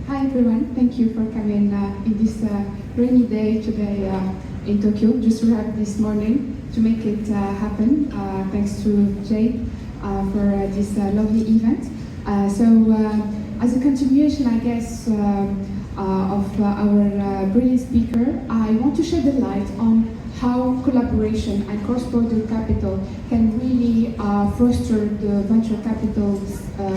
Hi everyone, thank you for coming in this rainy day today in Tokyo. Just arrived this morning to make it happen. Thanks to Jade for this lovely event. As a continuation, I guess, of our brilliant speaker, I want to shed the light on how collaboration and cross-border capital can really foster the venture capital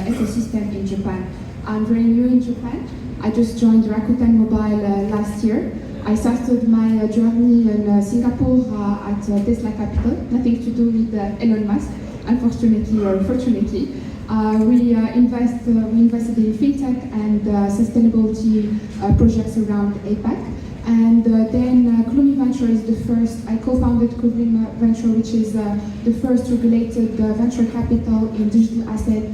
ecosystem in Japan. I'm very new in Japan. I just joined Rakuten Mobile last year. I started my journey in Singapore at Tesla Capital, nothing to do with Elon Musk, unfortunately or fortunately. We invested in FinTech and sustainability projects around APAC. And then Klumi Venture is the first, I co-founded Klumi Venture, which is the first regulated venture capital in digital asset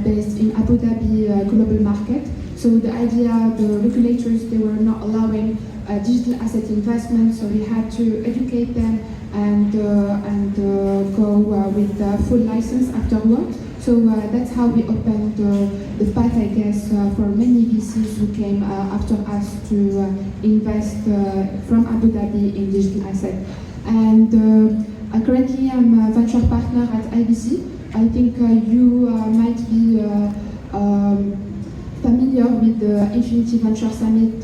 based in Abu Dhabi global market. So the idea, the regulators, they were not allowing digital asset investment, so we had to educate them and go with full license afterwards. So that's how we opened the path, I guess, for many VCs who came after us to invest from Abu Dhabi in digital asset. And currently I'm a venture partner at IBC. I think you might be familiar with the Infinity Venture Summit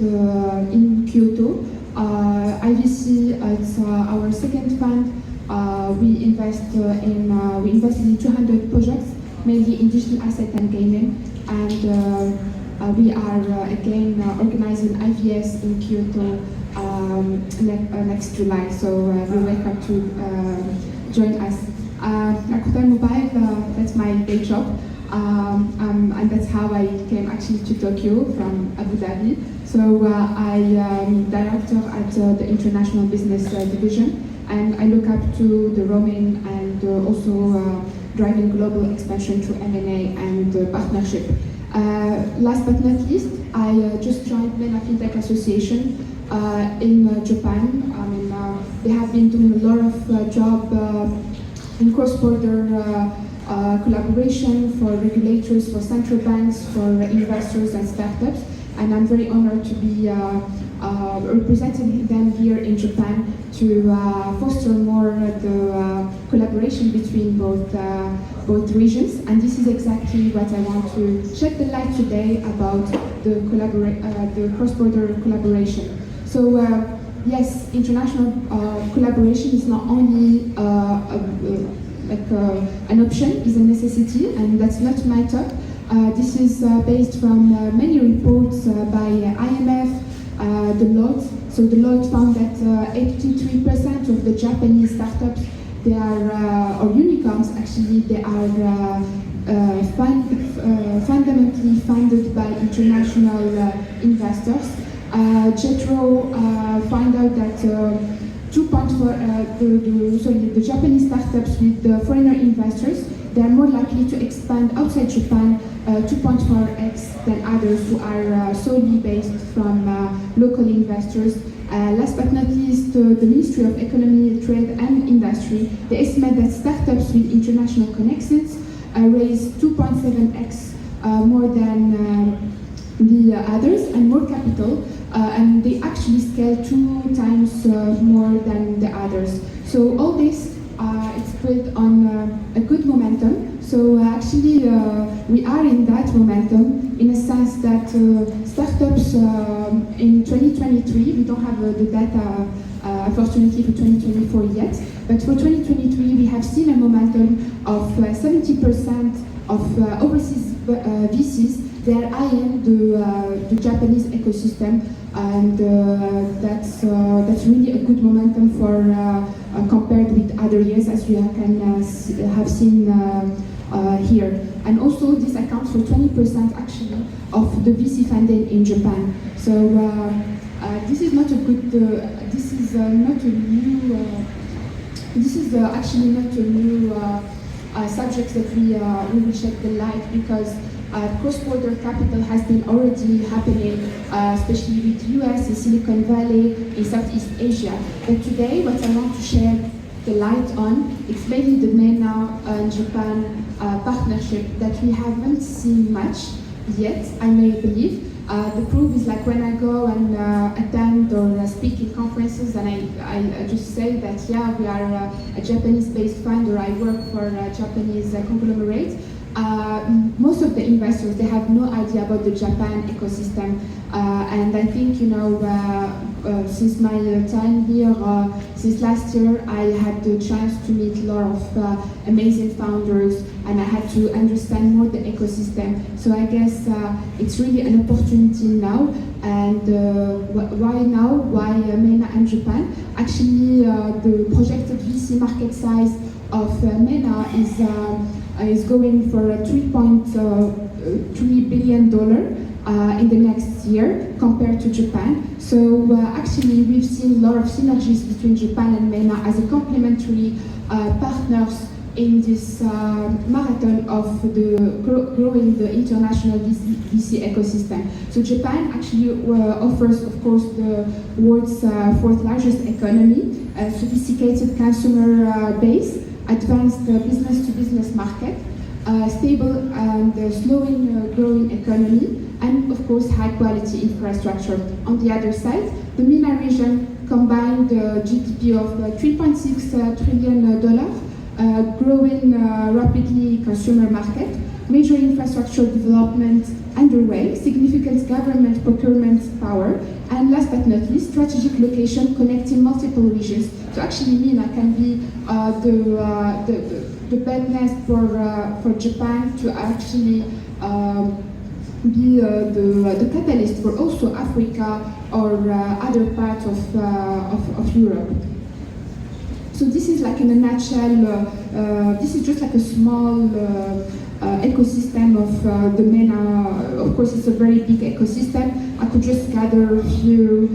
in Kyoto. IVC, it's our second fund. We invested in 200 projects, mainly in digital asset and gaming. And we are again organizing IVS in Kyoto next July. So you're welcome to join us. Rakuten Mobile, that's my day job. And that's how I came actually to Tokyo from Abu Dhabi. So I am director at the International Business Division, and I look up to the roaming and also driving global expansion through M&A and partnership. Last but not least, I just joined MENA FinTech Association in Japan. I mean, they have been doing a lot of job in cross-border collaboration for regulators, for central banks, for investors and startups. And I'm very honored to be representing them here in Japan to foster more the collaboration between both regions. And this is exactly what I want to shed the light today about the cross-border collaboration. So yes, international collaboration is not only an option, is a necessity, and that's not my talk. This is based from many reports by IMF, Deloitte. So Deloitte found that 83% of the Japanese startups, they are, or unicorns actually, they are fundamentally funded by international investors. Jetro found out that the Japanese startups with the foreigner investors, they are more likely to expand outside Japan 2.4x than others who are solely based from local investors. Last but not least, the Ministry of Economy, Trade and Industry, they estimate that startups with international connections raise 2.7x more than the others and more capital, and they actually scale 2 times more than the others. So all this, it's built on a good momentum. So actually, we are in that momentum in a sense that startups in 2023, we don't have the data unfortunately for 2024 yet, but for 2023 we have seen a momentum of 70% of overseas VCs. They are eyeing the Japanese ecosystem, and that's really a good momentum for compared with other years, as we can have seen here. And also, this accounts for 20% actually of the VC funding in Japan. So this is not a good. This is not a new. This is actually not a new subject that we will shed the light, because cross-border capital has been already happening, especially with US, in Silicon Valley, in Southeast Asia. But today, what I want to shed the light on, it's mainly the MENA and Japan partnership that we haven't seen much yet, I may believe. The proof is like when I go and attend or speak in conferences, and I just say that, yeah, we are a Japanese-based fund, or I work for a Japanese conglomerate. Most of the investors, they have no idea about the Japan ecosystem, and I think, you know, since my time here, since last year, I had the chance to meet a lot of amazing founders, and I had to understand more the ecosystem. So I guess it's really an opportunity now. And why now? Why MENA and Japan? Actually, the projected VC market size of MENA is going for a $3.3 billion in the next year compared to Japan. So actually we've seen a lot of synergies between Japan and MENA as a complementary partners in this marathon of growing the international VC ecosystem. So Japan actually offers, of course, the world's fourth largest economy, a sophisticated consumer base, advanced business-to-business market, stable and slowing growing economy, and of course high-quality infrastructure. On the other side, the MENA region combined GDP of $3.6 trillion, growing rapidly consumer market, major infrastructure development underway, significant government procurement power, and last but not least, strategic location connecting multiple regions. So actually MENA can be the bed nest for Japan to actually be the catalyst for also Africa or other parts of Europe. So this is like in a nutshell, this is just like a small ecosystem of the MENA. Of course, it's a very big ecosystem. I could just gather a few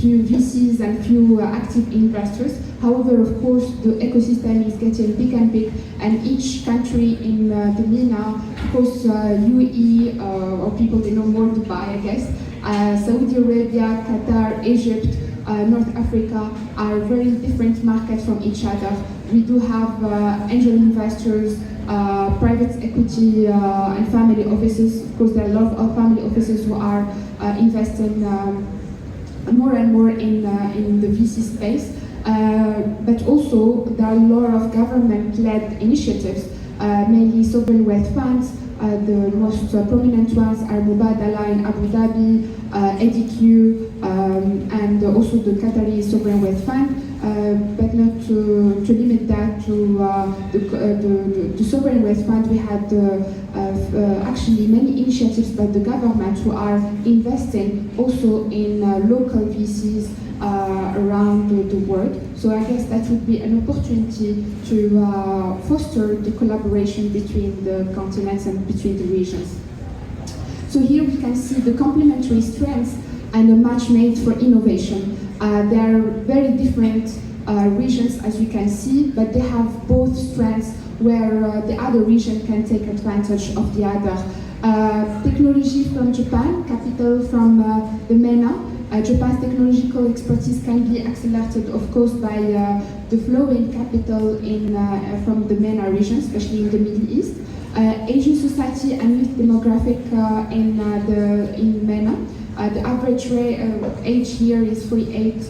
VCs and few active investors. However, of course, the ecosystem is getting big and big, and each country in the MENA, of course, UAE, or people they know more Dubai, I guess, Saudi Arabia, Qatar, Egypt, North Africa are very different markets from each other. We do have angel investors, private equity, and family offices. Of course, there are a lot of family offices who are investing more and more in the VC space. But also, there are a lot of government-led initiatives, mainly sovereign wealth funds. The most prominent ones are Mubadala in Abu Dhabi, ADQ, and also the Qatari Sovereign Wealth Fund, but not to limit that to the Sovereign Wealth Fund. We had actually many initiatives by the government who are investing also in local VCs around the world. So I guess that would be an opportunity to foster the collaboration between the continents and between the regions. So here we can see the complementary strengths and a match made for innovation. They are very different regions, as you can see, but they have both strengths where the other region can take advantage of the other. Technology from Japan, capital from the MENA. Japan's technological expertise can be accelerated, of course, by the flowing capital from the MENA region, especially in the Middle East. Asian society and youth demographic in MENA. The average age here is 48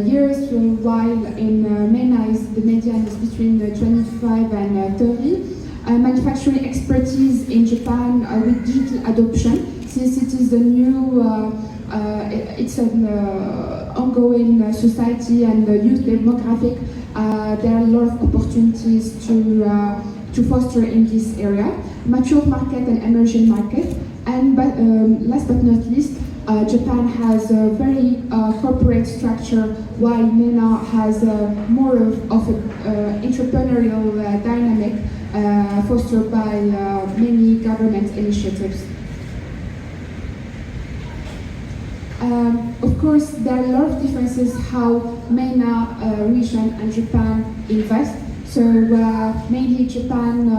years, while in MENA the median is between 25 and 30. Manufacturing expertise in Japan with digital adoption, since it is a new, it's an ongoing society and youth demographic. There are a lot of opportunities to foster in this area. Mature market and emerging market. And last but not least, Japan has a very corporate structure, while MENA has more of an entrepreneurial dynamic fostered by many government initiatives. Of course, there are a lot of differences how MENA region and Japan invest. So mainly Japan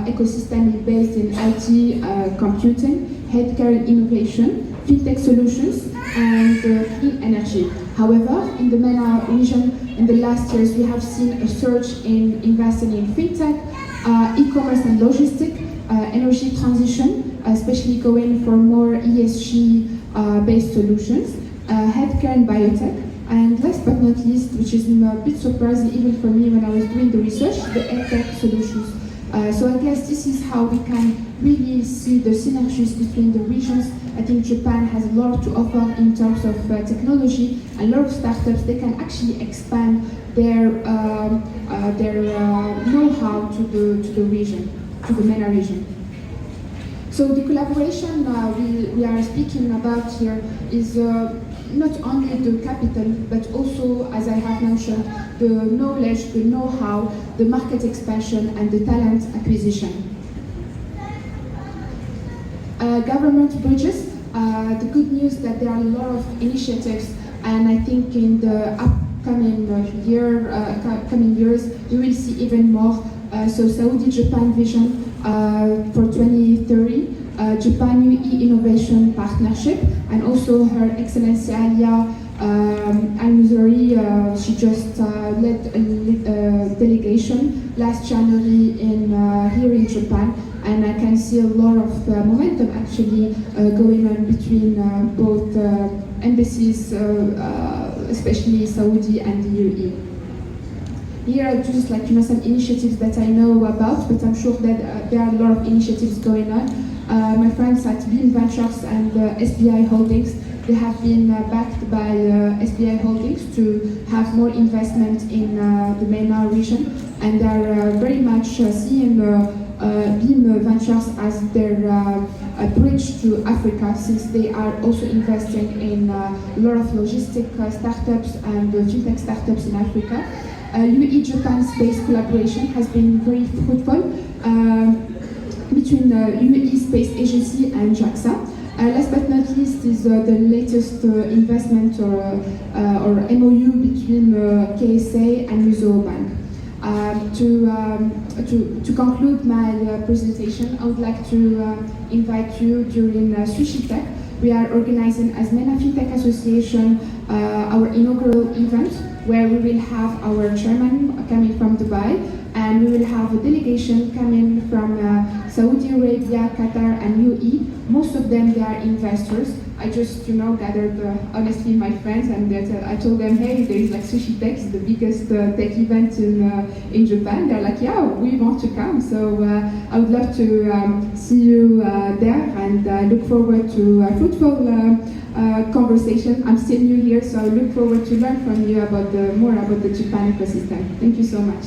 ecosystem is based in IT, computing, healthcare innovation, FinTech solutions, and clean energy. However, in the MENA region, in the last years, we have seen a surge in investing in FinTech, e-commerce and logistics, energy transition, especially going for more ESG-based solutions, healthcare and biotech, and last but not least, which is a bit surprising even for me when I was doing the research, the edtech solutions. So I guess this is how we can really see the synergies between the regions. I think Japan has a lot to offer in terms of technology, and a lot of startups, they can actually expand their know-how to the region, to the MENA region. So the collaboration we are speaking about here is not only the capital, but also, as I have mentioned, the knowledge, the know-how, the market expansion, and the talent acquisition. Government bridges. The good news that there are a lot of initiatives, and I think in the upcoming coming years, we will see even more. So Saudi-Japan vision for 2030, Japan-UE Innovation Partnership, and also Her Excellency Alia Al-Muzari, she just led a delegation last January here in Japan, and I can see a lot of momentum actually going on between both embassies, especially Saudi and the UAE. Here are just some initiatives that I know about, but I'm sure that there are a lot of initiatives going on. My friends at Beam Ventures and SBI Holdings, they have been backed by SBI Holdings to have more investment in the MENA region, and they are very much seeing Beam Ventures as their bridge to Africa, since they are also investing in a lot of logistic startups and FinTech startups in Africa. UE-Japan space collaboration has been very fruitful between UE Space Agency and JAXA. Last but not least is the latest investment or MOU between KSA and Muzo Bank. To conclude my presentation, I would like to invite you during Sushi Tech. We are organizing as MENA FinTech Association our inaugural event, where we will have our chairman coming from Dubai, and we will have a delegation coming from Saudi Arabia, Qatar, and UAE. Most of them, they are investors. I just, gathered honestly my friends, and I told them, hey, there is Sushi Tech, it's the biggest tech event in Japan. They're like, yeah, we want to come. So I would love to see you there, and I look forward to a fruitful conversation. I'm still new here, so I look forward to learn from you about more about the Japan ecosystem. Thank you so much.